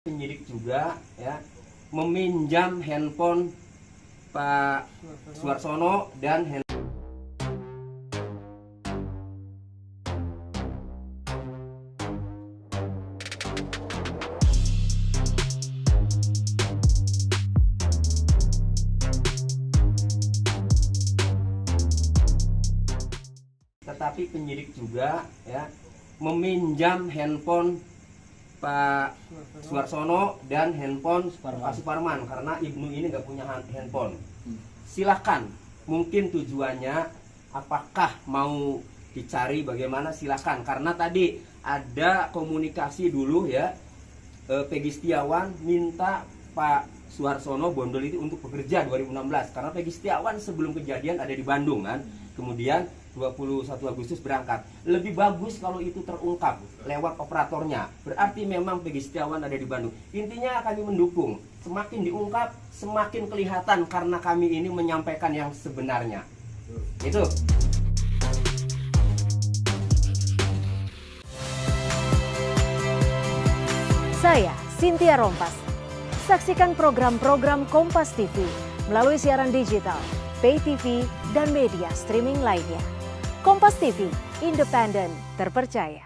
Penyidik juga ya meminjam handphone Pak Suarsono dan tetapi penyidik juga ya meminjam handphone Pak Suarsono dan handphone Pak Suparman karena Ibnu ini nggak punya handphone. Silakan, mungkin tujuannya apakah mau dicari bagaimana, silakan, karena tadi ada komunikasi dulu ya. Peggy Setiawan minta Pak Suarsono Bondol itu untuk bekerja 2016 karena Peggy Setiawan sebelum kejadian ada di Bandung kan, kemudian 21 Agustus berangkat. Lebih bagus kalau itu terungkap lewat operatornya, berarti memang Peggy Setiawan ada di Bandung. Intinya kami mendukung, semakin diungkap semakin kelihatan karena kami ini menyampaikan yang sebenarnya. Itu. Saya Cynthia Rompas. Saksikan program-program Kompas TV melalui siaran digital, pay TV, dan media streaming lainnya. Kompas TV, independen, terpercaya.